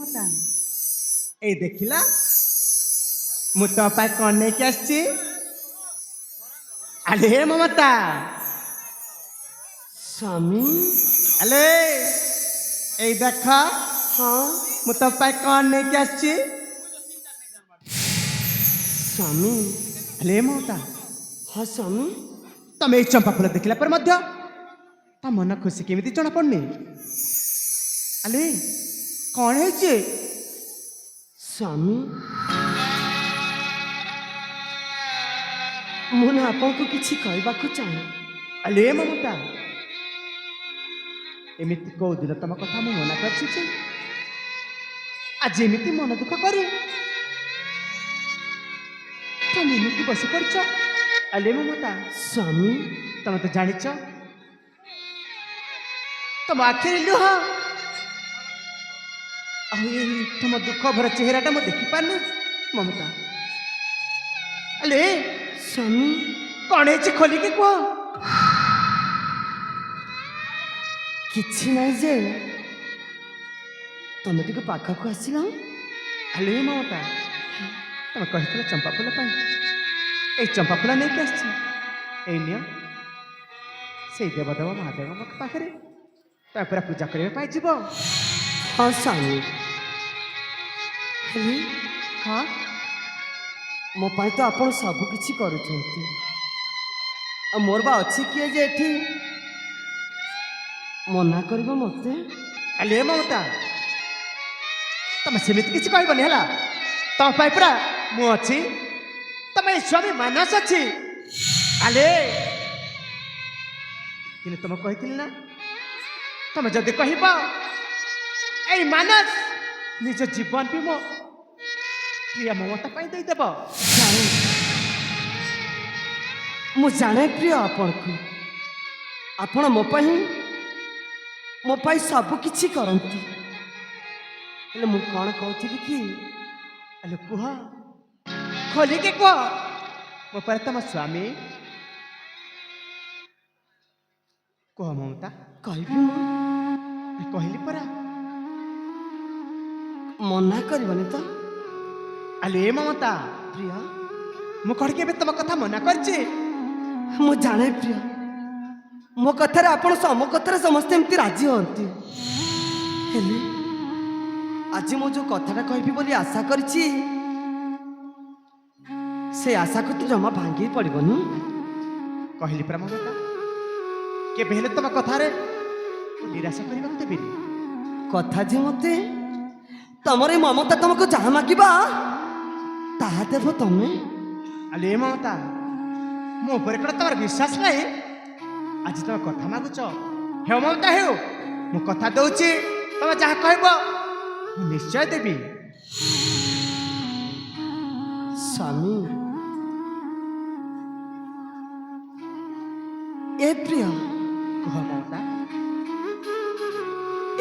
ମମତା ଏଇ ଦେଖିଲା ମୁଁ ତୋ ପାଇଁ କଣ ନେଇକି ଆସିଛି। ଆଲେ ହେ ମମତା ସ୍ୱାମୀ। ଆଲେ ଏଇ ଦେଖ ହଁ ମୁଁ ତୋ ପାଇଁ କଣ ନେଇକି ଆସିଛି। ସ୍ୱାମୀ। ଆଲେ ମମତା ହଁ ସ୍ୱାମୀ। ତମେ ଏଇ ଚମ୍ପା ଫୁଲ ଦେଖିଲା ପରେ ମଧ୍ୟ ତା ମନ ଖୁସି କେମିତି ଜଣା ପଡୁନି। ଆଲେ କଣ ହେଇଛି। ସ୍ୱାମୀ ମୁଁ ନା ଆପଣଙ୍କୁ କିଛି କହିବାକୁ ଚାହେଁ। ଆଲେ ମମତା ଏମିତି କୋଉ ଦିନ ତମ କଥା ମୁଁ ମନା କରିଛି ଯେ ଆଜି ଏମିତି ମନ ଦୁଃଖ କରି ତମେ ଏମିତି ବସି ପଡିଛ। ଆଲେ ମମତା ସ୍ୱାମୀ ତମେ ତ ଜାଣିଛ ତମ ଆଖିରେ ଲୁହ ଆଉ ଏଇ ତମ ଦୁଃଖ ଭରା ଚେହେରାଟା ମୁଁ ଦେଖିପାରୁନି ମମତା। ଆଲେ ସ୍ୱାମୀ କଣ ହେଇଛି ଖୋଲିକି କୁହ। କିଛି ନାହିଁ ଯେ ତମେ ଟିକେ ପାଖକୁ ଆସିଲ। ଆଲେ ମମତା ତମେ କହିଥିଲ ଚମ୍ପା ଫୁଲ ପାଇଁ ଏଇ ଚମ୍ପା ଫୁଲ ନେଇକି ଆସିଛି। ଏଇ ନିଅ ସେଇ ଦେବଦେବ ମହାଦେବଙ୍କ ପାଖରେ ତମେ ପୁରା ପୂଜା କରିବା ପାଇଁ ଯିବ। ହଁ ସ୍ୱାମୀ ହେଲେ ହଁ ମୋ ପାଇଁ ତ ଆପଣ ସବୁ କିଛି କରୁଛନ୍ତି ଆଉ ମୋର ବା ଅଛି କିଏ ଯେ ଏଠି ମନା କରିବ ମୋତେ। ଆଲେ ମମତା ତମେ ସେମିତି କିଛି କହିବନି ହେଲା। ତମ ପାଇଁ ପୁରା ମୁଁ ଅଛି। ତମେ ଏଇ ସ୍ୱାମୀ ମାନସ ଅଛି। ଆଲେ କିନ୍ତୁ ତମେ କହିଥିଲି ନା ତମେ ଯଦି କହିବ ଏଇ ମାନସ ନିଜ ଜୀବନ ବି ମୋ ପ୍ରିୟ ମମତା ପାଇଁ ଦେଇଦେବ। ଜାଣେ ମୁଁ ଜାଣେ ପ୍ରିୟ ଆପଣଙ୍କୁ ଆପଣ ମୋ ପାଇଁ ସବୁ କିଛି କରନ୍ତି। ହେଲେ ମୁଁ କ'ଣ କହୁଥିଲି କି ଆଲେ କୁହ ଖୋଲିକି କୁହ ମୋ ପରେ ତମ ସ୍ୱାମୀ। କୁହ ମମତା। କହିବି ମୁଁ କହିଲି ପରା। ମନା କରିବନି ତ ଆଲେ ମମତା ପ୍ରିୟ। ମୁଁ କଣ କେବେ ତମ କଥା ମନା କରିଛି। ମୁଁ ଜାଣେ ପ୍ରିୟ ମୋ କଥାରେ ଆପଣ ମୋ କଥାରେ ସମସ୍ତେ ଏମିତି ରାଜି ହୁଅନ୍ତି। ହେଲେ ଆଜି ମୁଁ ଯୋଉ କଥାଟା କହିବି ବୋଲି ଆଶା କରିଛି ସେ ଆଶାକୁ ତୁ ଜମା ଭାଙ୍ଗି ପଡ଼ିବନି। କହିଲି ପରା ମମତା କେବେ ହେଲେ ତମ କଥାରେ ମୁଁ ନିରାଶ କରିବାକୁ ଦେବିନି। କଥା ଯେ ମୋତେ ତମର ଏ ମମତା ତମକୁ ଯାହା ମାଗିବା ତାହା ଦେବ ତମେ। ଆଲେ ମମତା ମୋ ଉପରେ କଣ ତମର ବିଶ୍ୱାସ ନାହିଁ। ଆଜି ତମେ କଥା ମାଗୁଛ ହେଉ ମମତା ହେଉ ମୁଁ କଥା ଦଉଛି ତମେ ଯାହା କହିବ ମୁଁ ନିଶ୍ଚୟ ଦେବି। ସ୍ୱାମୀ ଏ ପ୍ରିୟ କୁହ ମମତା।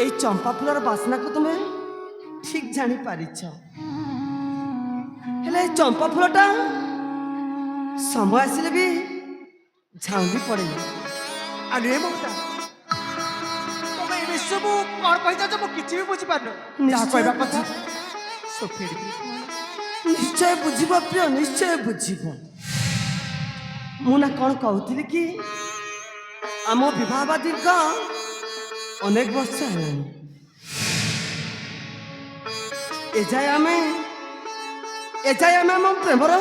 ଏଇ ଚମ୍ପା ଫୁଲର ବାସ୍ନାକୁ ତୁମେ ଠିକ୍ ଜାଣିପାରିଛ। ହେଲେ ଏଇ ଚମ୍ପା ଫୁଲଟା ସମୟ ଆସିଲେ ବି ଝାଉଁଳି ପଡ଼େନି। ଆଲେ ମମତା ତମେ ଏ ସବୁ କଣ କହିଯାଉଛ ମୁଁ କିଛି ବି ବୁଝିପାରୁନି। ଯାହା ନିଶ୍ଚୟ କହିବା କଥା ବୁଝିବ। ସୋଫେଡ଼ି ନିଶ୍ଚୟ ବୁଝିବ ପ୍ରିୟ ନିଶ୍ଚୟ ବୁଝିବ। ମୁଁ ନା କ'ଣ କହୁଥିଲି କି ଆମ ବିବାହ ଦୀର୍ଘ ଅନେକ ବର୍ଷ ହେଲାଣି। ଏଯାଏ ଆମେ ଆମ ପ୍ରେମର